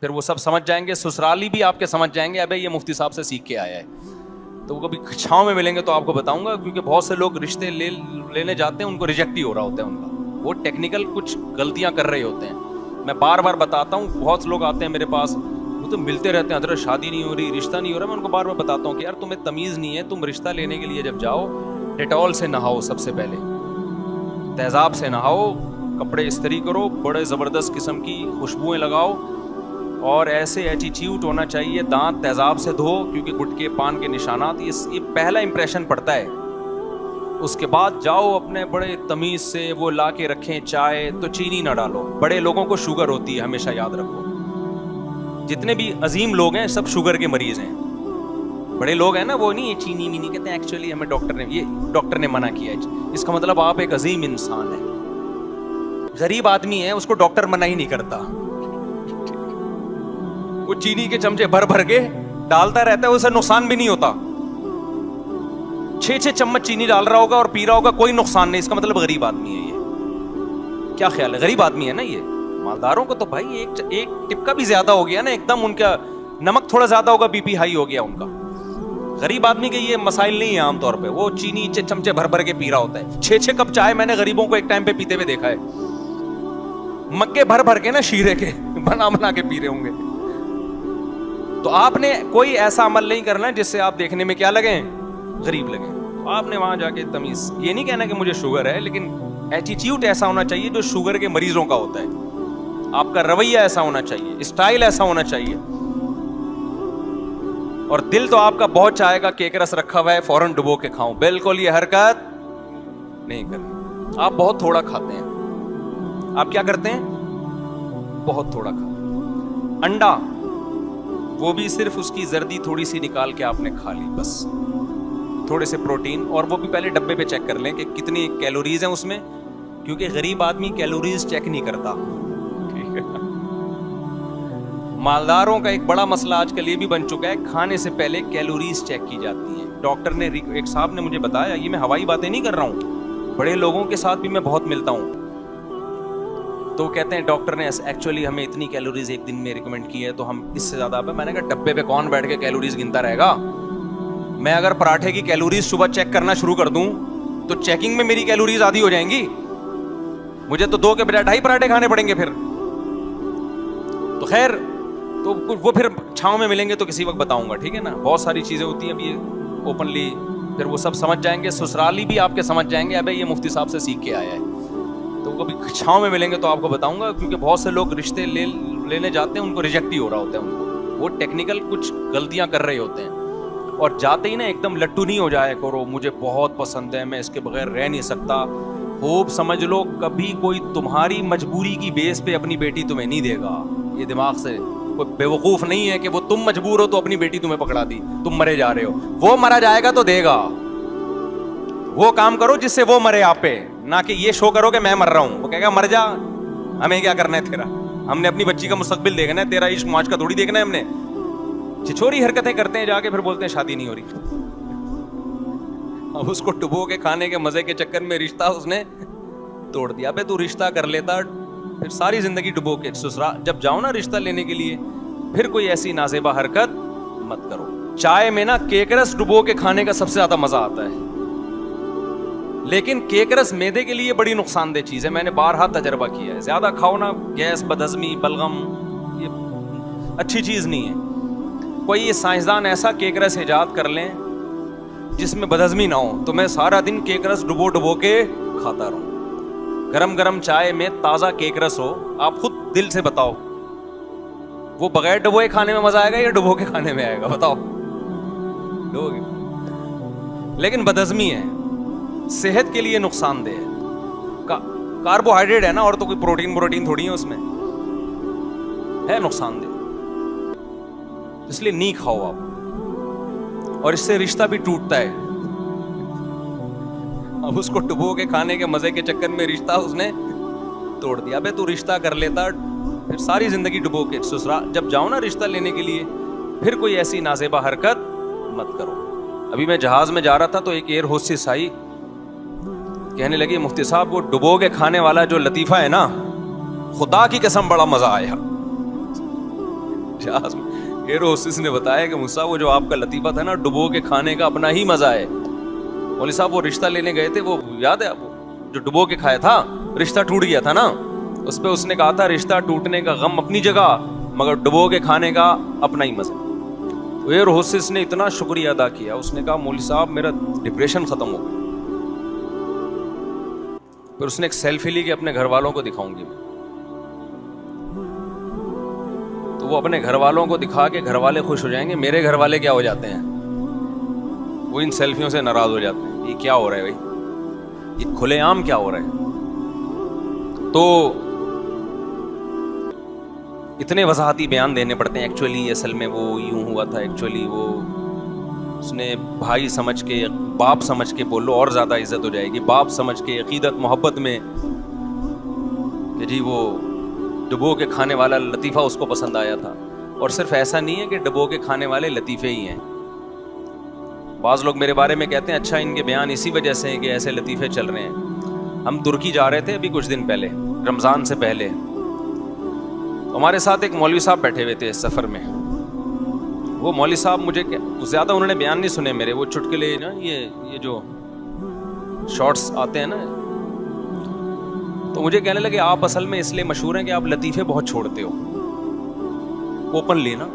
پھر وہ سب سمجھ جائیں گے, سسرالی بھی آپ کے سمجھ جائیں گے ابے یہ مفتی صاحب سے سیکھ کے آیا ہے. تو وہ کبھی چھاؤں میں ملیں گے تو آپ کو بتاؤں گا, کیونکہ بہت سے لوگ رشتے لینے جاتے ہیں, ان کو ریجیکٹ ہی ہو رہا ہوتا ہے ان کا, وہ ٹیکنیکل کچھ غلطیاں کر رہے ہوتے ہیں. میں بار بار بتاتا ہوں, بہت لوگ آتے ہیں میرے پاس, وہ تو ملتے رہتے ہیں, حضرت شادی نہیں ہو رہی, رشتہ نہیں ہو رہا. میں ان کو بار بار بتاتا ہوں کہ یار تمہیں تمیز نہیں ہے, تم رشتہ لینے کے لیے جب جاؤ ڈیٹول سے نہاؤ, سب سے پہلے تیزاب سے نہاؤ, کپڑے استری کرو, بڑے زبردست قسم کی خوشبوئیں لگاؤ, اور ایسے ایٹیٹیوڈ ہونا چاہیے, دانت تیزاب سے دھو, کیونکہ گٹکے پان کے نشانات, یہ پہلا امپریشن پڑتا ہے. اس کے بعد جاؤ اپنے بڑے تمیز سے, وہ لا کے رکھیں چائے, تو چینی نہ ڈالو. بڑے لوگوں کو شوگر ہوتی ہے, ہمیشہ یاد رکھو. جتنے بھی عظیم لوگ ہیں سب شوگر کے مریض ہیں. بڑے لوگ ہیں نا, وہ نہیں چینی بھی نہیں کہتے, ایکچولی ہمیں ڈاکٹر نے منع کیا ہے. اس کا مطلب آپ ایک عظیم انسان ہیں. غریب آدمی ہے, اس کو ڈاکٹر منع ہی نہیں کرتا, وہ چینی کے چمچے بھر بھر کے ڈالتا رہتا ہے, اسے نقصان بھی نہیں ہوتا. 6 چمچ چینی ڈال رہا ہوگا اور پی رہا ہوگا, کوئی نقصان نہیں. اس کا مطلب غریب آدمی ہے. یہ کیا خیال ہے, غریب آدمی ہے نا یہ. مالداروں کو تو بھائی ایک ٹپکا بھی زیادہ ہو گیا نا, ایک دم ان کا نمک تھوڑا زیادہ ہوگا, بی پی ہائی ہو گیا ان کا. غریب آدمی کے یہ مسائل نہیں ہیں عام طور پہ, وہ چینی چمچے بھر بھر کے پی رہا ہوتا ہے. 6 کپ چائے میں نے غریبوں کو ایک ٹائم پہ پیتے ہوئے دیکھا ہے, مکے بھر بھر کے نا, شیرے کے بنا کے پی رہے ہوں گے. تو آپ نے کوئی ایسا عمل نہیں کرنا جس سے آپ دیکھنے میں کیا لگیں, غریب لگیں. آپ نے وہاں جا کے تمیز, یہ نہیں کہنا کہ مجھے شوگر ہے, لیکن ایٹیٹیوڈ ایسا ہونا چاہیے جو شوگر کے مریضوں کا ہوتا ہے. آپ کا رویہ ایسا ہونا چاہیے, اسٹائل ایسا ہونا چاہیے. اور دل تو آپ کا بہت چاہے گا کیک رس رکھا ہوا ہے فوراً ڈبو کے کھاؤں, بالکل یہ حرکت نہیں کرنی. آپ بہت تھوڑا کھاتے ہیں. آپ کیا کرتے ہیں, بہت تھوڑا کھاتے ہیں. انڈا, وہ بھی صرف اس کی زردی تھوڑی سی نکال کے آپ نے کھا لی, بس تھوڑے سے پروٹین, اور وہ بھی پہلے ڈبے پہ چیک کر لیں کہ کتنی کیلوریز ہیں اس میں, کیونکہ غریب آدمی کیلوریز چیک نہیں کرتا. مالداروں کا ایک بڑا مسئلہ آج کل یہ بھی بن چکا ہے, کھانے سے پہلے کیلوریز چیک کی جاتی ہیں. ڈاکٹر نے, ایک صاحب نے مجھے بتایا, یہ میں ہوائی باتیں نہیں کر رہا ہوں, بڑے لوگوں کے ساتھ بھی میں بہت ملتا ہوں, تو کہتے ہیں ڈاکٹر نے ایکچولی ہمیں اتنی کیلوریز ایک دن میں ریکمینڈ کی ہے, تو ہم اس سے زیادہ. میں نے کہا ڈبے پہ کون بیٹھ کے کیلوریز گنتا رہے گا. میں اگر پراٹھے کی کیلوریز صبح چیک کرنا شروع کر دوں تو چیکنگ میں میری کیلوریز آدھی ہو جائیں گی, مجھے تو 2 کے بجائے 2.5 پراٹھے کھانے پڑیں گے پھر. تو خیر, تو وہ پھر چھاؤں میں ملیں گے تو کسی وقت بتاؤں گا, ٹھیک ہے نا. بہت ساری چیزیں ہوتی ہیں ابھی اوپنلی, پھر وہ سب سمجھ جائیں گے, سسرالی بھی آپ کے سمجھ جائیں گے ابے یہ مفتی صاحب سے سیکھ کے آیا ہے. تو کبھی چھاؤں میں ملیں گے تو آپ کو بتاؤں گا, کیونکہ بہت سے لوگ رشتے لینے جاتے ہیں, ان کو ریجیکٹ ہی ہو رہا ہوتا ہے ان کو, وہ ٹیکنیکل کچھ غلطیاں کر رہے ہوتے ہیں. اور جاتے ہی نا ایک دم لٹو نہیں ہو جائے کرو, مجھے بہت پسند ہے, میں اس کے بغیر رہ نہیں سکتا. خوب سمجھ لو, کبھی کوئی تمہاری مجبوری کی بیس پہ اپنی بیٹی تمہیں نہیں دے گا. یہ دماغ سے کوئی بیوقوف نہیں ہے کہ وہ تم مجبور ہو تو اپنی بیٹی تمہیں پکڑا دی, تم مرے جا رہے ہو. وہ مرا جائے گا تو دے گا. وہ کام کرو جس سے وہ مرے آپ پہ, نہ کہ یہ شو کرو کہ میں مر رہا ہوں. وہ کہے گا مر جا, ہمیں کیا کرنا ہے تیرا, ہم نے اپنی بچی کا مستقبل دیکھنا ہے, تیرا عشق معاش کا تھوڑی دیکھنا ہے ہم نے. چھچوری حرکتیں کرتے ہیں جا کے, پھر بولتے ہیں شادی نہیں ہو رہی. اب اس کو ڈبو کے کھانے کے مزے کے چکر میں رشتہ اس نے توڑ دیا. ابے تو رشتہ کر لیتا, پھر ساری زندگی ڈبو کے سسرا. جب جاؤ نا رشتہ لینے کے لیے, پھر کوئی ایسی نازیبا حرکت مت کرو. چائے میں نا کیک رس ڈبو کے کھانے کا سب سے زیادہ مزہ آتا ہے, لیکن کیک رس میدے کے لیے بڑی نقصان دہ چیز ہے. میں نے بارہا تجربہ کیا ہے. زیادہ کھاؤ نا, گیس, بدہضمی, بلغم, یہ اچھی چیز نہیں ہے. کوئی یہ سائنسدان ایسا کیک رس ایجاد کر لیں جس میں بدہضمی نہ ہو, تو میں سارا دن کیک رس ڈبو کے کھاتا رہوں. گرم گرم چائے میں تازہ کیک رس ہو, آپ خود دل سے بتاؤ, وہ بغیر ڈبوئے کھانے میں مزہ آئے گا یا ڈبو کے کھانے میں آئے گا, بتاؤ. لیکن بدہضمی ہے, صحت کے لیے نقصان دہ ہے. کاربوہائیڈریٹ ہے نا, اور تو کوئی پروٹین تھوڑی ہے اس میں, ہے نقصان دہ, اس لیے نہیں کھاؤ آپ. اور اس سے رشتہ بھی ٹوٹتا ہے. اب اس کو ڈبو کے کھانے کے مزے کے چکر میں رشتہ اس نے توڑ دیا. ابے تو رشتہ کر لیتا, پھر ساری زندگی ڈبو کے سسرا. جب جاؤ نا رشتہ لینے کے لیے, پھر کوئی ایسی نازیبا حرکت مت کرو. ابھی میں جہاز میں جا رہا تھا تو ایک ایئر ہوسٹس آئی, کہنے لگی مفتی صاحب وہ ڈبو کے کھانے والا جو لطیفہ ہے نا, خدا کی قسم بڑا مزہ آیا. جہاز میں ایئر ہوسٹس نے بتایا کہ موسیٰ وہ جو آپ کا لطیفہ تھا نا ڈبو کے کھانے کا اپنا ہی مزہ ہے. مولوی صاحب وہ رشتہ لینے گئے تھے, وہ یاد ہے آپ کو جو ڈبو کے کھایا تھا, رشتہ ٹوٹ گیا تھا نا, اس پہ اس نے کہا تھا رشتہ ٹوٹنے کا غم اپنی جگہ مگر ڈبو کے کھانے کا اپنا ہی مزہ. ایئر ہوسٹس نے اتنا شکریہ ادا کیا, اس نے کہا مولوی صاحب میرا ڈپریشن ختم ہو گیا. پھر اس نے ایک سیلفی لی کہ اپنے گھر والوں کو دکھاؤں گی میں. تو وہ اپنے گھر والوں کو دکھا کے گھر والے خوش ہو جائیں گے, میرے گھر والے کیا ہو جاتے ہیں, وہ ان سیلفیوں سے ناراض ہو جاتے ہیں. یہ کیا ہو رہا ہے بھائی, یہ کھلے عام کیا ہو رہا ہے. تو اتنے وضاحتی بیان دینے پڑتے ہیں. ایکچولی اصل میں وہ یوں ہوا تھا, ایکچولی وہ اس نے بھائی سمجھ کے, باپ سمجھ کے بولو اور زیادہ عزت ہو جائے گی, باپ سمجھ کے عقیدت محبت میں کہ جی وہ ڈبو کے کھانے والا لطیفہ اس کو پسند آیا تھا. اور صرف ایسا نہیں ہے کہ ڈبو کے کھانے والے لطیفے ہی ہیں. بعض لوگ میرے بارے میں کہتے ہیں اچھا ان کے بیان اسی وجہ سے ہیں کہ ایسے لطیفے چل رہے ہیں. ہم ترکی جا رہے تھے ابھی کچھ دن پہلے, رمضان سے پہلے. ہمارے ساتھ ایک مولوی صاحب بیٹھے ہوئے تھے اس سفر میں. وہ مولوی صاحب مجھے زیادہ انہوں نے بیان نہیں سنے میرے, وہ چٹکلے نا یہ جو شارٹس آتے ہیں نا, تو مجھے کہنے لگے آپ اصل میں اس لیے مشہور ہیں کہ آپ لطیفے بہت چھوڑتے ہو. اوپنلی نا,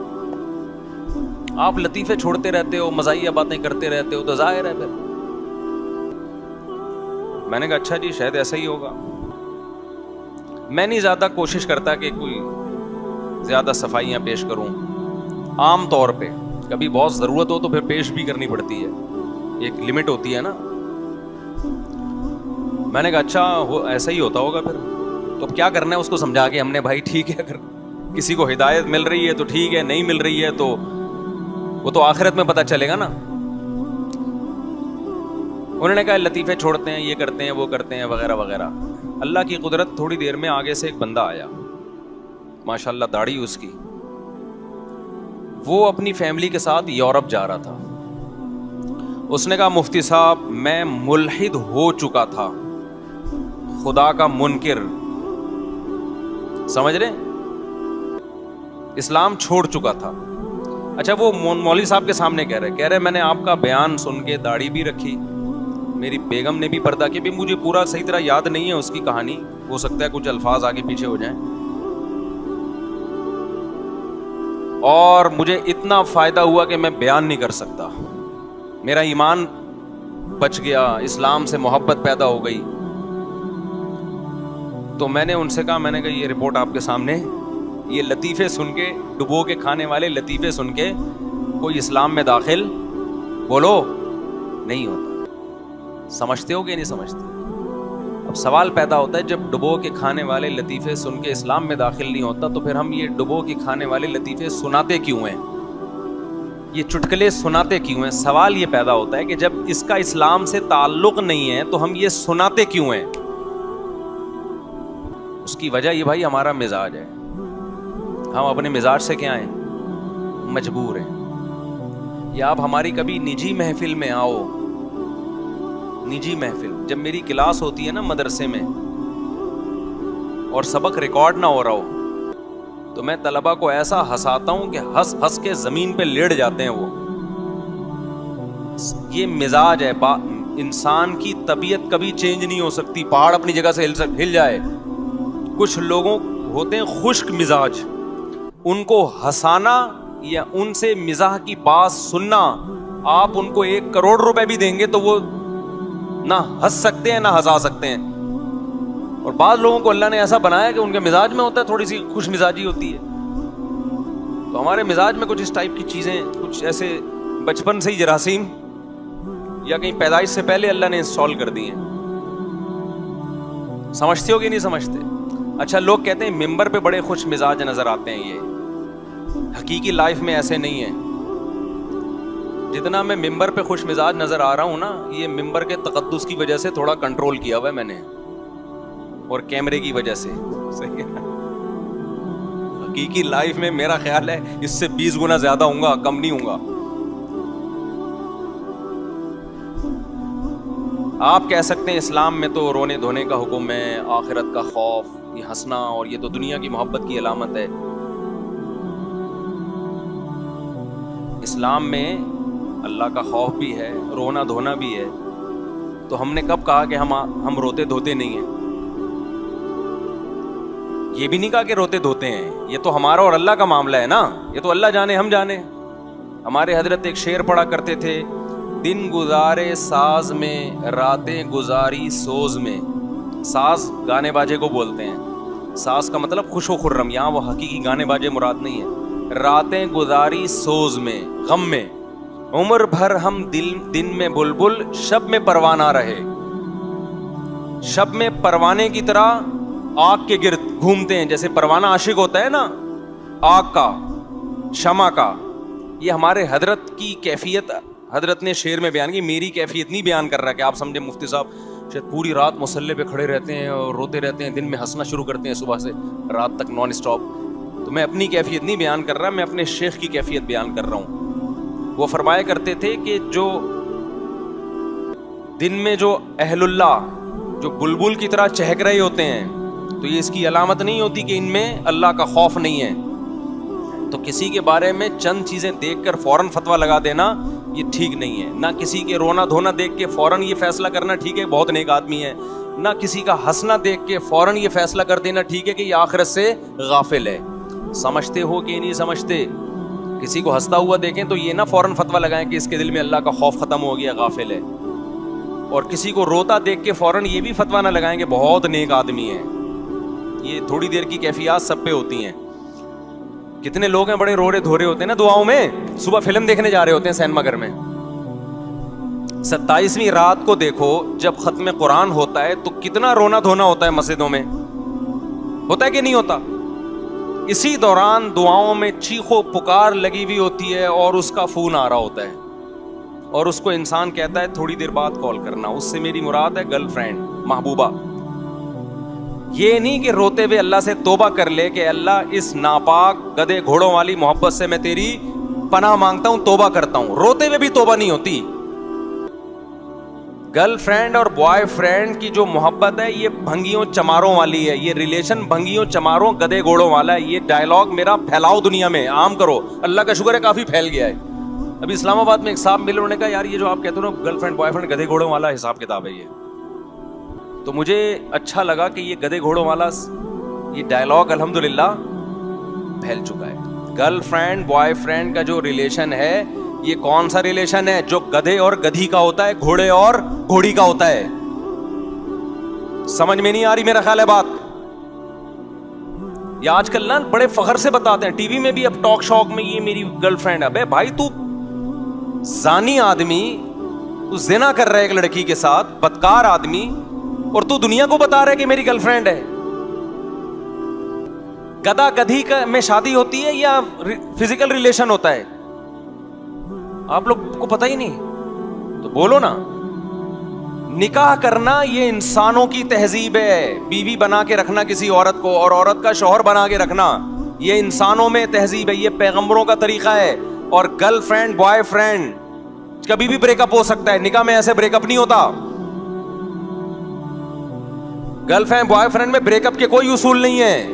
آپ لطیفے چھوڑتے رہتے ہو, مزاحیہ باتیں کرتے رہتے ہو, تو ظاہر ہے پھر. میں نے کہا اچھا جی شاید ایسا ہی ہوگا. میں نہیں زیادہ کوشش کرتا کہ کوئی زیادہ صفائیاں پیش کروں. عام طور پہ کبھی بہت ضرورت ہو تو پھر پیش بھی کرنی پڑتی ہے, ایک لمٹ ہوتی ہے نا. میں نے کہا اچھا ایسا ہی ہوتا ہوگا پھر, تو اب کیا کرنا ہے اس کو سمجھا کے ہم نے, بھائی ٹھیک ہے اگر کسی کو ہدایت مل رہی ہے تو ٹھیک ہے, نہیں مل رہی ہے تو وہ تو آخرت میں پتہ چلے گا نا. انہوں نے کہا لطیفے چھوڑتے ہیں, یہ کرتے ہیں, وہ کرتے ہیں, وغیرہ وغیرہ. اللہ کی قدرت, تھوڑی دیر میں آگے سے ایک بندہ آیا, ماشاءاللہ داڑھی اس کی. وہ اپنی فیملی کے ساتھ یورپ جا رہا تھا. اس نے کہا مفتی صاحب میں ملحد ہو چکا تھا, خدا کا منکر, سمجھ رہے, اسلام چھوڑ چکا تھا. اچھا وہ مولوی صاحب کے سامنے کہہ رہے میں نے آپ کا بیان سن کے داڑھی بھی رکھی, میری بیگم نے بھی پردہ کیا. بھی مجھے پورا صحیح طرح یاد نہیں ہے اس کی کہانی, ہو سکتا ہے کچھ الفاظ آگے پیچھے ہو جائیں. اور مجھے اتنا فائدہ ہوا کہ میں بیان نہیں کر سکتا. میرا ایمان بچ گیا, اسلام سے محبت پیدا ہو گئی. تو میں نے ان سے کہا, میں نے کہا یہ رپورٹ آپ کے سامنے, یہ لطیفے سن کے, ڈبو کے کھانے والے لطیفے سن کے کوئی اسلام میں داخل بولو نہیں ہوتا. سمجھتے ہو کہ نہیں سمجھتے؟ اب سوال پیدا ہوتا ہے جب ڈبو کے کھانے والے لطیفے سن کے اسلام میں داخل نہیں ہوتا تو پھر ہم یہ ڈبو کے کھانے والے لطیفے سناتے کیوں ہیں, یہ چٹکلے سناتے کیوں ہیں؟ سوال یہ پیدا ہوتا ہے کہ جب اس کا اسلام سے تعلق نہیں ہے تو ہم یہ سناتے کیوں ہیں؟ اس کی وجہ یہ بھائی ہمارا مزاج ہے. ہم اپنے مزاج سے کیا ہیں, مجبور ہیں. یا آپ ہماری کبھی نجی محفل میں آؤ, نجی محفل جب میری کلاس ہوتی ہے نا مدرسے میں اور سبق ریکارڈ نہ ہو رہا ہو تو میں طلبہ کو ایسا ہنساتا ہوں کہ ہنس ہنس کے زمین پہ لیٹ جاتے ہیں وہ. یہ مزاج ہے. انسان کی طبیعت کبھی چینج نہیں ہو سکتی, پہاڑ اپنی جگہ سے ہل جائے. کچھ لوگوں ہوتے ہیں خشک مزاج, ان کو ہنسانا یا ان سے مزاح کی بات سننا, آپ ان کو 1 کروڑ روپے بھی دیں گے تو وہ نہ ہنس سکتے ہیں نہ ہنسا سکتے ہیں. اور بعض لوگوں کو اللہ نے ایسا بنایا کہ ان کے مزاج میں ہوتا ہے تھوڑی سی خوش مزاجی ہوتی ہے. تو ہمارے مزاج میں کچھ اس ٹائپ کی چیزیں, کچھ ایسے بچپن سے ہی جراثیم یا کہیں پیدائش سے پہلے اللہ نے انسٹال کر دی ہیں. سمجھتے ہو کہ نہیں سمجھتے؟ اچھا لوگ کہتے ہیں ممبر پہ بڑے خوش مزاج نظر آتے ہیں, یہ حقیقی لائف میں ایسے نہیں ہے. جتنا میں ممبر پہ خوش مزاج نظر آ رہا ہوں نا, یہ ممبر کے تقدس کی وجہ سے تھوڑا کنٹرول کیا ہوا ہے میں نے, اور کیمرے کی وجہ سے. صحیح ہے. حقیقی لائف میں میرا خیال ہے اس سے 20 گنا زیادہ ہوں گا, کم نہیں ہوں گا. آپ کہہ سکتے ہیں اسلام میں تو رونے دھونے کا حکم ہے, آخرت کا خوف, یہ ہنسنا اور یہ تو دنیا کی محبت کی علامت ہے. اسلام میں اللہ کا خوف بھی ہے, رونا دھونا بھی ہے, تو ہم نے کب کہا کہ ہم روتے دھوتے نہیں ہیں؟ یہ بھی نہیں کہا کہ روتے دھوتے ہیں, یہ تو ہمارا اور اللہ کا معاملہ ہے نا, یہ تو اللہ جانے ہم جانے. ہمارے حضرت ایک شعر پڑھا کرتے تھے, دن گزارے ساز میں راتیں گزاری سوز میں. ساز گانے باجے کو بولتے ہیں, ساز کا مطلب خوش و خرم, یہاں وہ حقیقی گانے باجے مراد نہیں ہے. راتیں گزاری سوز میں غم میں, عمر بھر ہم دن میں بلبل شب میں پروانہ رہے. شب میں پروانے کی طرح آگ کے گرد گھومتے ہیں, جیسے پروانہ عاشق ہوتا ہے نا آگ کا, شمع کا. یہ ہمارے حضرت کی کیفیت حضرت نے شعر میں بیان کی. میری کیفیت نہیں بیان کر رہا کہ آپ سمجھے مفتی صاحب شاید پوری رات مصلے پہ کھڑے رہتے ہیں اور روتے رہتے ہیں, دن میں ہنسنا شروع کرتے ہیں صبح سے رات تک نان اسٹاپ. تو میں اپنی کیفیت نہیں بیان کر رہا, میں اپنے شیخ کی کیفیت بیان کر رہا ہوں. وہ فرمایا کرتے تھے کہ جو دن میں جو اہل اللہ جو بلبل کی طرح چہک رہے ہوتے ہیں, تو یہ اس کی علامت نہیں ہوتی کہ ان میں اللہ کا خوف نہیں ہے. تو کسی کے بارے میں چند چیزیں دیکھ کر فوراً فتویٰ لگا دینا یہ ٹھیک نہیں ہے. نہ کسی کے رونا دھونا دیکھ کے فوراً یہ فیصلہ کرنا ٹھیک ہے بہت نیک آدمی ہے, نہ کسی کا ہنسنا دیکھ کے فوراً یہ فیصلہ کر دینا ٹھیک ہے کہ یہ آخرت سے غافل ہے. سمجھتے ہو کہ نہیں سمجھتے؟ کسی کو ہنستا ہوا دیکھیں تو یہ نہ فوراً فتویٰ لگائیں کہ اس کے دل میں اللہ کا خوف ختم ہو گیا, غافل ہے. اور کسی کو روتا دیکھ کے فوراً یہ بھی فتویٰ نہ لگائیں کہ بہت نیک آدمی ہے. یہ تھوڑی دیر کی کیفیات سب پہ ہوتی ہیں. کتنے لوگ ہیں بڑے رو رہے دھو رہے ہوتے ہیں نا دعاؤں میں, صبح فلم دیکھنے جا رہے ہوتے ہیں سینما گھر میں, 27ویں رات کو دیکھو جب ختم قرآن ہوتا ہے تو کتنا رونا دھونا ہوتا ہے مسجدوں میں, ہوتا ہے کہ نہیں ہوتا؟ اسی دوران دعاؤں میں چیخو پکار لگی ہوئی ہوتی ہے اور اس کا فون آ رہا ہوتا ہے, اور اس کو انسان کہتا ہے تھوڑی دیر بعد کال کرنا. اس سے میری مراد ہے گرل فرینڈ, محبوبہ. یہ نہیں کہ روتے ہوئے اللہ سے توبہ کر لے کہ اللہ اس ناپاک گدھے گھوڑوں والی محبت سے میں تیری پناہ مانگتا ہوں, توبہ کرتا ہوں. روتے ہوئے بھی توبہ نہیں ہوتی. گرل فرینڈ اور بوائے فرینڈ کی جو محبت ہے یہ بھنگیوں چماروں والی ہے, یہ ریلیشن بھنگیوں چماروں گدھے گھوڑوں والا ہے. یہ ڈائلاگ میرا پھیلاؤ دنیا میں, عام کرو. اللہ کا شکر ہے کافی پھیل گیا ہے. ابھی اسلام آباد میں ایک صاحب ملے, انہوں نے کہا یار یہ جو آپ کہتے ہو نا گرل فرینڈ بوائے فرینڈ گدھے گھوڑوں والا حساب کتاب ہے یہ. تو مجھے اچھا لگا کہ یہ گدھے گھوڑوں والا یہ ڈائلاگ الحمدللہ پھیل چکا ہے. گرل فرینڈ بوائے فرینڈ کا جو ریلیشن ہے یہ کون سا ریلیشن ہے؟ جو گدھے اور گدھی کا ہوتا ہے, گھوڑے اور گھوڑی کا ہوتا ہے. سمجھ میں نہیں آ رہی میرا خیال ہے بات. یہ آج کل نا بڑے فخر سے بتاتے ہیں ٹی وی میں بھی, اب ٹاک شاک میں, یہ میری گرل فرینڈ ہے. بھائی تو زانی آدمی, تو زنا کر رہا ہے ایک لڑکی کے ساتھ, بدکار آدمی, اور تو دنیا کو بتا رہا ہے کہ میری گرل فرینڈ ہے. گدھا گدھی میں شادی ہوتی ہے یا فزیکل ریلیشن ہوتا ہے؟ آپ لوگ کو پتہ ہی نہیں تو بولو نا. نکاح کرنا یہ انسانوں کی تہذیب ہے. بیوی بنا کے رکھنا کسی عورت کو اور عورت کا شوہر بنا کے رکھنا یہ انسانوں میں تہذیب ہے, یہ پیغمبروں کا طریقہ ہے. اور گرل فرینڈ بوائے فرینڈ کبھی بھی بریک اپ ہو سکتا ہے, نکاح میں ایسے بریک اپ نہیں ہوتا. گرل فرینڈ بوائے فرینڈ میں بریک اپ کے کوئی اصول نہیں ہے.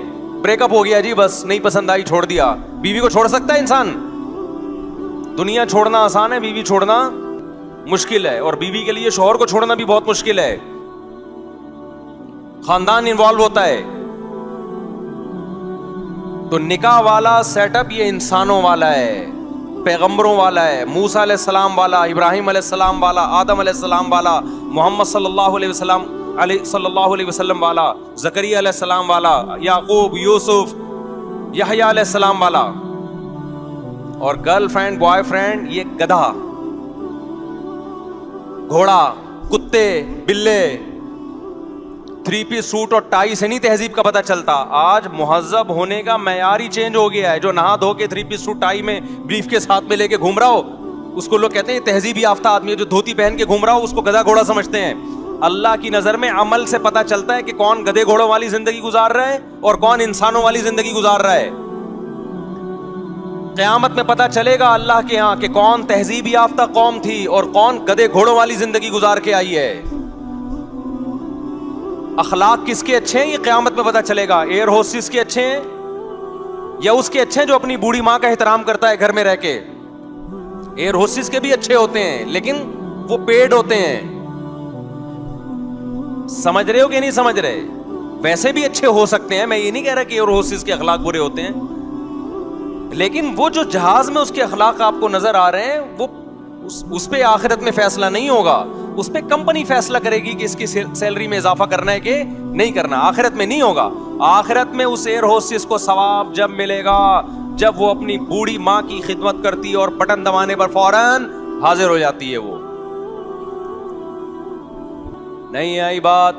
بریک اپ ہو گیا جی بس, نہیں پسند آئی چھوڑ دیا. بیوی کو چھوڑ سکتا ہے انسان؟ دنیا چھوڑنا آسان ہے, بیوی چھوڑنا مشکل ہے. اور بیوی کے لیے شوہر کو چھوڑنا بھی بہت مشکل ہے. خاندان انوالو ہوتا ہے. تو نکاح والا سیٹ اپ یہ انسانوں والا ہے, پیغمبروں والا ہے. موسیٰ علیہ السلام والا, ابراہیم علیہ السلام والا, آدم علیہ السلام والا, محمد صلی اللہ علیہ وسلم والا, زکریا علیہ السلام والا, یعقوب, یوسف, یحییٰ علیہ السلام والا. اور گرل فرینڈ بوائے فرینڈ یہ گدھا, گھوڑا, کتے, بلے. 3 پیس سوٹ اور ٹائی سے نہیں تہذیب کا پتہ چلتا. آج مہذب ہونے کا معیار ہی چینج ہو گیا ہے. جو نہا دھو کے 3 پیس سوٹ ٹائی میں بریف کے ساتھ میں لے کے گھوم رہا ہو اس کو لوگ کہتے ہیں تہذیب یافتہ آدمی ہے. جو دھوتی پہن کے گھوم رہا ہو اس کو گدھا گھوڑا سمجھتے ہیں. اللہ کی نظر میں عمل سے پتہ چلتا ہے کہ کون گدھے گھوڑوں والی زندگی گزار رہا ہے اور کون انسانوں والی زندگی گزار رہا ہے. قیامت میں پتہ چلے گا اللہ کے ہاں کہ کون تہذیب یافتہ قوم تھی اور کون گدھے گھوڑوں والی زندگی گزار کے آئی ہے. اخلاق کس کے اچھے ہیں یہ قیامت میں پتہ چلے گا. ایئر ہوسٹس کے اچھے ہیں یا اس کے اچھے ہیں جو اپنی بوڑھی ماں کا احترام کرتا ہے گھر میں رہ کے؟ ایئر ہوسٹس کے بھی اچھے ہوتے ہیں لیکن وہ پیڈ ہوتے ہیں. سمجھ رہے ہو کہ نہیں سمجھ رہے؟ ویسے بھی اچھے ہو سکتے ہیں, میں یہ نہیں کہہ رہا کہ ایئر ہوسٹس کے اخلاق برے ہوتے ہیں, لیکن وہ جو جہاز میں اس کے اخلاق آپ کو نظر آ رہے ہیں وہ اس پہ آخرت میں فیصلہ نہیں ہوگا, اس پہ کمپنی فیصلہ کرے گی کہ اس کی سیلری میں اضافہ کرنا ہے کہ نہیں کرنا. آخرت میں نہیں ہوگا. آخرت میں اس ایئر ہوسٹس کو ثواب جب ملے گا جب وہ اپنی بوڑھی ماں کی خدمت کرتی ہے اور بٹن دبانے پر فوراً حاضر ہو جاتی ہے. وہ نہیں آئی بات.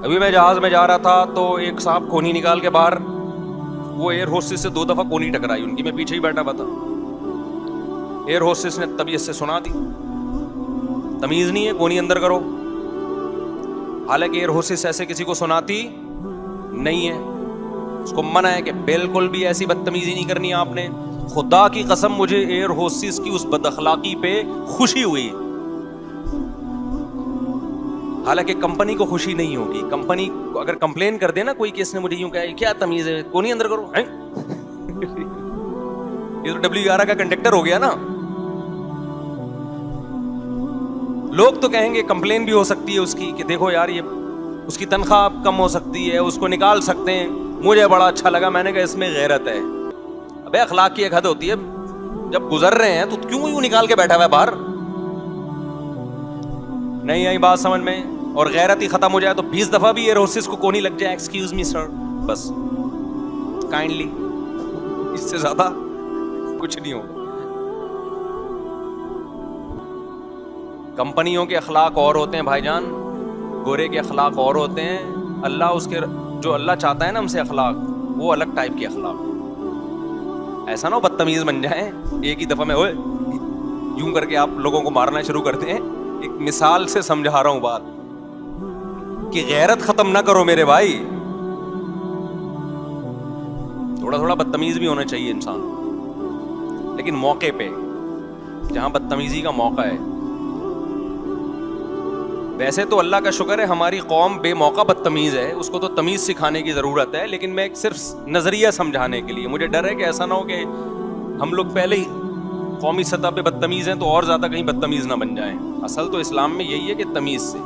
ابھی میں جہاز میں جا رہا تھا تو ایک صاحب کونی نکال کے باہر, وہ ایئر ہوسٹس سے 2 دفعہ کونی ٹکرائی ان کی, میں پیچھے ہی بیٹھا ہوا تھا. ایئر ہوسٹس نے طبیعت سے سنا دی, تمیز نہیں ہے کونی اندر کرو. حالانکہ ایئر ہوسٹس ایسے کسی کو سناتی نہیں ہے, اس کو منع ہے کہ بالکل بھی ایسی بدتمیزی نہیں کرنی آپ نے. خدا کی قسم مجھے ایئر ہوسٹس کی اس بد اخلاقی پہ خوشی ہوئی, حالانکہ کمپنی کو خوشی نہیں ہوگی. کمپنی اگر کمپلین کر دے نا کوئی کہ اس نے مجھے یوں کہا کیا تمیز ہے, کونی اندر کرو, یہ تو WR کا کنڈکٹر ہو گیا نا. لوگ تو کہیں گے کمپلین بھی ہو سکتی ہے اس کی کہ دیکھو یار یہ اس کی تنخواہ کم ہو سکتی ہے, اس کو نکال سکتے ہیں. مجھے بڑا اچھا لگا, میں نے کہا اس میں غیرت ہے. ابے اخلاق کی ایک حد ہوتی ہے, جب گزر رہے ہیں تو کیوں یوں نکال کے بیٹھا ہوا ہے باہر. نہیں آئی بات سمجھ میں؟ اور غیرت ہی ختم ہو جائے تو 20 دفعہ بھی ایئر ہوسٹس کو کونی لگ جائے, ایکسکیوز می سر, بس کائنڈلی, اس سے زیادہ کچھ نہیں ہوگا. کمپنیوں کے اخلاق اور ہوتے ہیں بھائی جان, گورے کے اخلاق اور ہوتے ہیں. اللہ اس کے جو اللہ چاہتا ہے نا ہم سے اخلاق, وہ الگ ٹائپ کے اخلاق. ایسا نہ ہو بدتمیز بن جائیں ایک ہی دفعہ میں ہوئے یوں کر کے آپ لوگوں کو مارنا شروع کرتے ہیں. ایک مثال سے سمجھا رہا ہوں بات کہ غیرت ختم نہ کرو میرے بھائی. تھوڑا تھوڑا بدتمیز بھی ہونا چاہیے انسان, لیکن موقع پہ جہاں بدتمیزی کا موقع ہے. ویسے تو اللہ کا شکر ہے ہماری قوم بے موقع بدتمیز ہے, اس کو تو تمیز سکھانے کی ضرورت ہے, لیکن میں صرف نظریہ سمجھانے کے لیے. مجھے ڈر ہے کہ ایسا نہ ہو کہ ہم لوگ پہلے ہی قومی سطح پہ بدتمیز ہیں تو اور زیادہ کہیں بدتمیز نہ بن جائیں. اصل تو اسلام میں یہی ہے کہ تمیز سے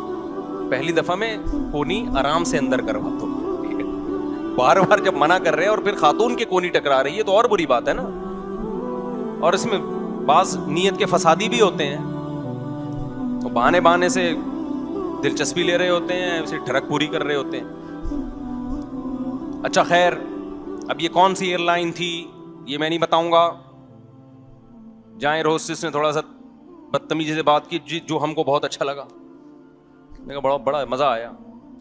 پہلی دفعہ میں کونی آرام سے اندر کروا دو. بار بار جب منع کر رہے ہیں اور پھر خاتون کے کونی ٹکرا رہی ہے تو اور بری بات ہے نا. اور اس میں بعض نیت کے فسادی بھی ہوتے ہیں, تو بہانے بہانے سے دلچسپی لے رہے ہوتے ہیں, اسے ٹھڑک پوری کر رہے ہوتے ہیں. اچھا خیر, اب یہ کون سی ایئر لائن تھی یہ میں نہیں بتاؤں گا. جہاں ایئر ہوسٹس نے تھوڑا سا بدتمیزی سے بات کی جو ہم کو بہت اچھا لگا, میں کہا بڑا مزہ آیا.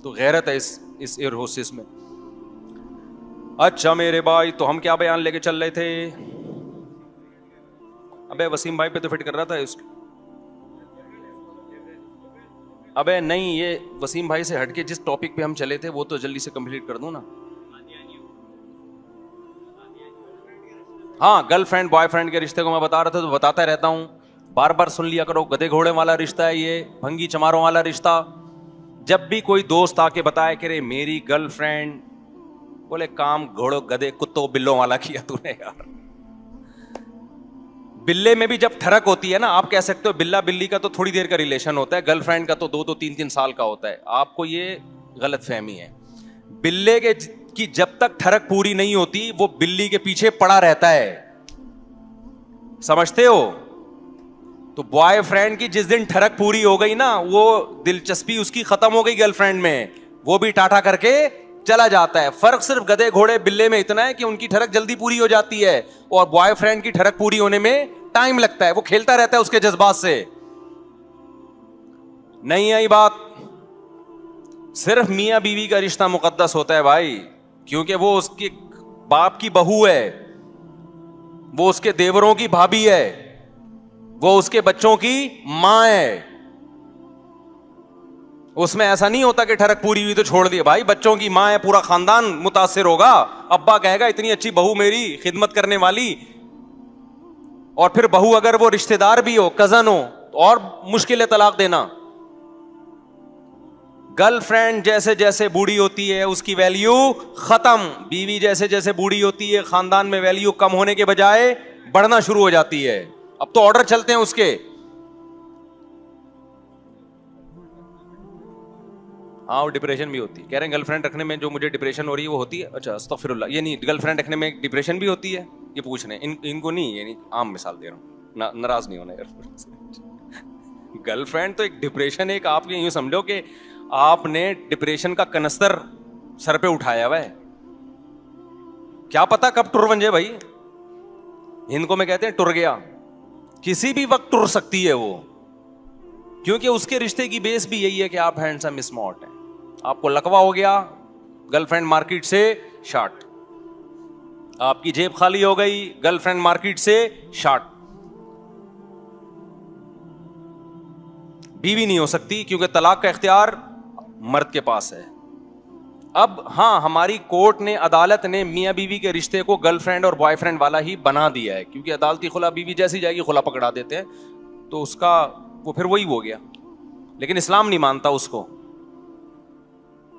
تو غیرت ہے اس ایئر ہوسٹس میں. اچھا میرے بھائی, تو ہم کیا بیان لے کے چل رہے تھے؟ ابے وسیم بھائی پہ تو فٹ کر رہا تھا اس. ابے نہیں, یہ وسیم بھائی سے ہٹ کے جس ٹاپک پہ ہم چلے تھے وہ تو جلدی سے کمپلیٹ کر دوں نا. ہاں, گرل فرینڈ بوائے فرینڈ کے رشتے کو میں بتا رہا تھا تو بتاتا رہتا ہوں, بار بار سن لیا کرو. گدھے گھوڑے والا رشتہ ہے یہ, بھنگی چماروں والا رشتہ. جب بھی کوئی دوست آ کے بتائے کہ میری گرل فرینڈ, بولے کام گھوڑوں گدھے کتوں بلوں والا کیا تو نے یار. بلے میں بھی جب ٹھڑک ہوتی ہے نا, آپ کہہ سکتے ہو بلا بلی کا تو تھوڑی دیر کا ریلیشن ہوتا ہے, گرل فرینڈ کا تو 2-3 سال کا ہوتا ہے. آپ کو یہ غلط فہمی ہے. بلے کی جب تک ٹھڑک پوری نہیں ہوتی وہ بلی کے پیچھے پڑا رہتا ہے, سمجھتے ہو؟ تو بوائے فرینڈ کی جس دن ٹھڑک پوری ہو گئی نا, وہ دلچسپی اس کی ختم ہو گئی گرل فرینڈ میں, وہ بھی ٹاٹا کر کے چلا جاتا ہے. فرق صرف گدھے گھوڑے بلے میں اتنا ہے کہ ان کی ٹھڑک جلدی پوری ہو جاتی ہے اور بوائے فرینڈ کی ٹھڑک پوری ہونے میں ٹائم لگتا ہے. وہ کھیلتا رہتا ہے اس کے جذبات سے. نہیں آئی بات؟ صرف میاں بیوی کا رشتہ مقدس ہوتا ہے بھائی, کیونکہ وہ اس کے باپ کی بہو ہے, وہ اس کے دیوروں کی بھابھی ہے, وہ اس کے بچوں کی ماں ہے. اس میں ایسا نہیں ہوتا کہ ٹھڑک پوری ہوئی تو چھوڑ دیا. بھائی بچوں کی ماں ہے, پورا خاندان متاثر ہوگا. ابا کہے گا اتنی اچھی بہو میری, خدمت کرنے والی, اور پھر بہو اگر وہ رشتہ دار بھی ہو, کزن ہو, تو اور مشکل ہے طلاق دینا. گرل فرینڈ جیسے جیسے بوڑھی ہوتی ہے اس کی ویلیو ختم. بیوی جیسے جیسے بوڑھی ہوتی ہے خاندان میں ویلیو کم ہونے کے بجائے بڑھنا شروع ہو جاتی ہے. اب تو آرڈر چلتے ہیں اس کے. ہاں وہ ڈپریشن بھی ہوتی ہے, کہہ رہے ہیں گرل فرینڈ رکھنے میں جو مجھے ڈپریشن ہو رہی ہے وہ ہوتی ہے. اچھا استغفر اللہ, یہ نہیں گرل فرینڈ رکھنے میں ڈپریشن بھی ہوتی ہے, یہ پوچھ رہے ہیں ان کو نہیں, یعنی عام مثال دے رہا ہوں, ناراض نہیں ہونا یار. گرل فرینڈ تو ایک ڈپریشن, ایک آپ یوں سمجھو کہ آپ نے ڈپریشن کا کنستر سر پہ اٹھایا ہوا ہے, کیا پتا کب ٹر بن جائے بھائی. ہند کو میں کہتے ہیں ٹر گیا, کسی بھی وقت ٹر سکتی ہے وہ, کیونکہ اس کے رشتے کی بیس بھی یہی ہے کہ آپ ہینڈسم اسمارٹ ہیں. آپ کو لکوا ہو گیا, گرل فرینڈ مارکیٹ سے شارٹ. آپ کی جیب خالی ہو گئی, گرل فرینڈ مارکیٹ سے شارٹ. بیوی نہیں ہو سکتی کیونکہ طلاق کا اختیار مرد کے پاس ہے. اب ہاں ہماری کورٹ نے, عدالت نے میاں بیوی کے رشتے کو گرل فرینڈ اور بوائے فرینڈ والا ہی بنا دیا ہے, کیونکہ عدالتی خلا بیوی جیسی جائے گی خلا پکڑا دیتے ہیں, تو اس کا وہ پھر وہی ہو گیا. لیکن اسلام نہیں مانتا اس کو.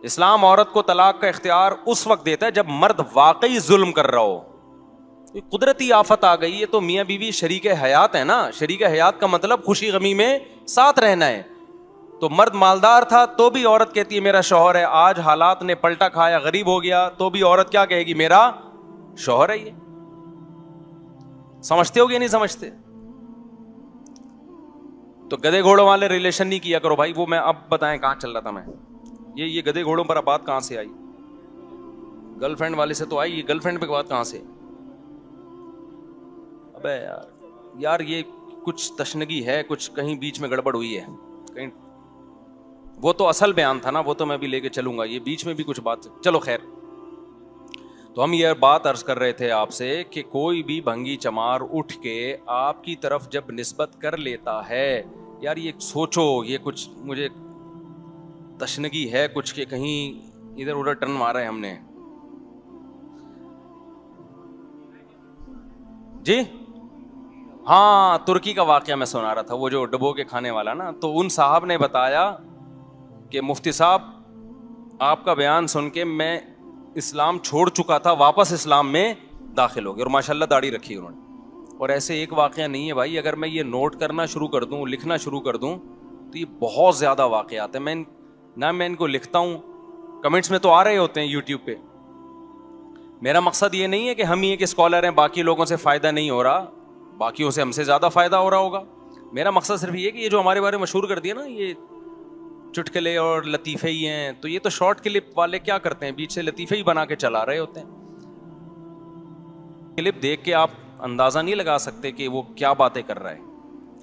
اسلام عورت کو طلاق کا اختیار اس وقت دیتا ہے جب مرد واقعی ظلم کر رہا ہو. قدرتی آفت آ گئی ہے تو میاں بیوی شریک حیات ہے نا, شریک حیات کا مطلب خوشی غمی میں ساتھ رہنا ہے. تو مرد مالدار تھا تو بھی عورت کہتی ہے میرا شوہر ہے, آج حالات نے پلٹا کھایا, غریب ہو گیا تو بھی عورت کیا کہے گی, میرا شوہر ہے. یہ سمجھتے ہو گے نہیں سمجھتے؟ تو گدے گھوڑوں والے ریلیشن نہیں کیا کرو بھائی. وہ میں اب بتائیں کہاں چل رہا تھا میں, یہ گدے گھوڑوں پر اب بات کہاں سے آئی؟ گرل فرینڈ والے سے تو آئی, یہ گرل فرینڈ پہ بات کہاں سے؟ ابے یار یہ کچھ تشنگی ہے, کچھ کہیں بیچ میں گڑبڑ ہوئی ہے کہیں. وہ تو اصل بیان تھا نا, وہ تو میں بھی لے کے چلوں گا, یہ بیچ میں بھی کچھ بات. چلو خیر, تو ہم یہ بات عرض کر رہے تھے آپ سے کہ کوئی بھی بھنگی چمار اٹھ کے آپ کی طرف جب نسبت کر لیتا ہے, یار یہ سوچو یہ کچھ مجھے تشنگی ہے کچھ کہ کہیں ادھر ادھر ٹرن مارا ہے ہم نے. جی ہاں, ترکی کا واقعہ میں سنا رہا تھا, وہ جو ڈبو کے کھانے والا نا, تو ان صاحب نے بتایا کہ مفتی صاحب آپ کا بیان سن کے میں اسلام چھوڑ چکا تھا, واپس اسلام میں داخل ہو گیا, اور ماشاءاللہ داڑھی رکھی انہوں نے. اور ایسے ایک واقعہ نہیں ہے بھائی, اگر میں یہ نوٹ کرنا شروع کر دوں, لکھنا شروع کر دوں, تو یہ بہت زیادہ واقعات ہیں. میں ان کو لکھتا ہوں, کمنٹس میں تو آ رہے ہوتے ہیں یوٹیوب پہ. میرا مقصد یہ نہیں ہے کہ ہم ہی ایک اسکالر ہیں, باقی لوگوں سے فائدہ نہیں ہو رہا, باقیوں سے ہم سے زیادہ فائدہ ہو رہا ہوگا. میرا مقصد صرف یہ کہ یہ جو ہمارے بارے میں مشہور کر دیا نا, یہ چٹکلے اور لطیفے ہی ہیں, تو یہ تو شارٹ کلپ والے کیا کرتے ہیں, بیچ سے لطیفے ہی بنا کے چلا رہے ہوتے ہیں. کلپ دیکھ کے آپ اندازہ نہیں لگا سکتے کہ وہ کیا باتیں کر رہا ہے.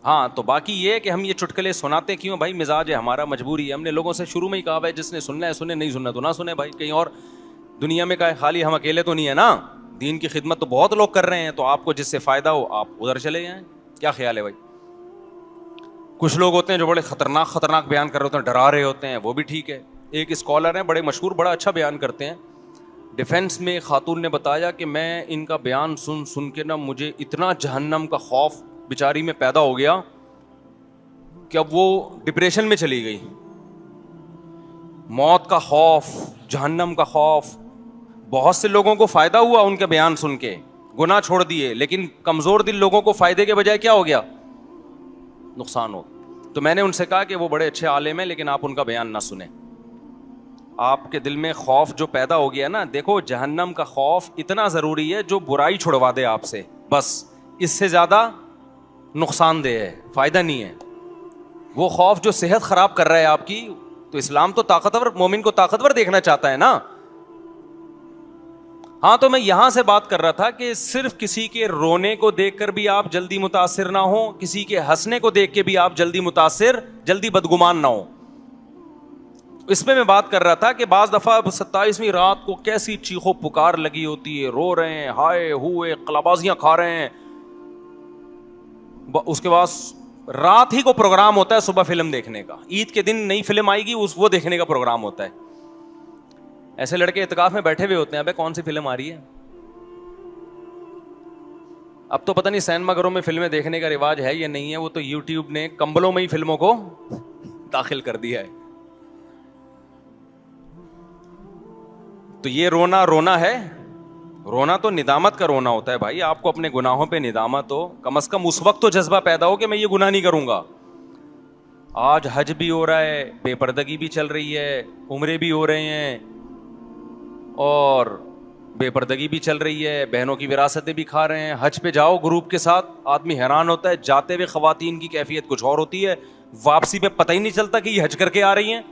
ہاں تو باقی یہ کہ ہم یہ چٹکلے سناتے کیوں بھائی, مزاج ہے ہمارا, مجبوری ہے. ہم نے لوگوں سے شروع میں ہی کہا ہے جس نے سننا ہے سنے, نہیں سننا تو نہ سنے بھائی. کہیں اور دنیا میں کا خالی ہم اکیلے تو نہیں ہے نا, دین کی خدمت تو بہت لوگ کر رہے ہیں, تو آپ کو جس سے فائدہ ہو آپ ادھر چلے جائیں. کیا خیال ہے بھائی؟ کچھ لوگ ہوتے ہیں جو بڑے خطرناک بیان کر رہے ہوتے ہیں, ڈرا رہے ہوتے ہیں, وہ بھی ٹھیک ہے. ایک اسکالر ہیں بڑے مشہور, بڑا اچھا بیان کرتے ہیں. ڈیفینس میں خاتون نے بتایا کہ میں ان کا بیان سن کے نا مجھے اتنا جہنم کا خوف بیچاری میں پیدا ہو گیا کہ اب وہ ڈپریشن میں چلی گئی. موت کا خوف, جہنم کا خوف. بہت سے لوگوں کو فائدہ ہوا ان کے بیان سن کے, گناہ چھوڑ دیے, لیکن کمزور دل لوگوں کو فائدے کے بجائے کیا ہو گیا, نقصان ہو. تو میں نے ان سے کہا کہ وہ بڑے اچھے عالم ہیں لیکن آپ ان کا بیان نہ سنیں. آپ کے دل میں خوف جو پیدا ہو گیا نا, دیکھو جہنم کا خوف اتنا ضروری ہے جو برائی چھڑوا دے آپ سے, بس اس سے زیادہ نقصان دہ ہے, فائدہ نہیں ہے. وہ خوف جو صحت خراب کر رہا ہے آپ کی, تو اسلام تو طاقتور, مومن کو طاقتور دیکھنا چاہتا ہے نا. ہاں تو میں یہاں سے بات کر رہا تھا کہ صرف کسی کے رونے کو دیکھ کر بھی آپ جلدی متاثر نہ ہو, کسی کے ہنسنے کو دیکھ کے بھی آپ جلدی متاثر, جلدی بدگمان نہ ہو. اس میں بات کر رہا تھا کہ بعض دفعہ 27ویں رات کو کیسی چیخو پکار لگی ہوتی ہے, رو رہے ہیں, ہائے ہوئے, قلابازیاں کھا رہے ہیں. اس کے بعد رات ہی کو پروگرام ہوتا ہے صبح فلم دیکھنے کا, عید کے دن نئی فلم آئے گی وہ دیکھنے کا پروگرام ہوتا ہے. ایسے لڑکے اعتکاف میں بیٹھے ہوئے ہوتے ہیں, ابے کون سی فلم آ رہی ہے. اب تو پتہ نہیں سینما گھروں میں فلمیں دیکھنے کا رواج ہے یا نہیں ہے, وہ تو یوٹیوب نے کمبلوں میں ہی فلموں کو داخل کر دیا ہے. تو یہ رونا ہے, رونا تو ندامت کا رونا ہوتا ہے بھائی, آپ کو اپنے گناہوں پہ ندامت ہو, کم از کم اس وقت تو جذبہ پیدا ہو کہ میں یہ گناہ نہیں کروں گا. آج حج بھی ہو رہا ہے, بے پردگی بھی چل رہی ہے, عمرے بھی ہو رہے ہیں اور بے پردگی بھی چل رہی ہے, بہنوں کی وراثتیں بھی کھا رہے ہیں. حج پہ جاؤ گروپ کے ساتھ, آدمی حیران ہوتا ہے, جاتے ہوئے خواتین کی کیفیت کچھ اور ہوتی ہے, واپسی پہ پتہ ہی نہیں چلتا کہ یہ حج کر کے آ رہی ہیں.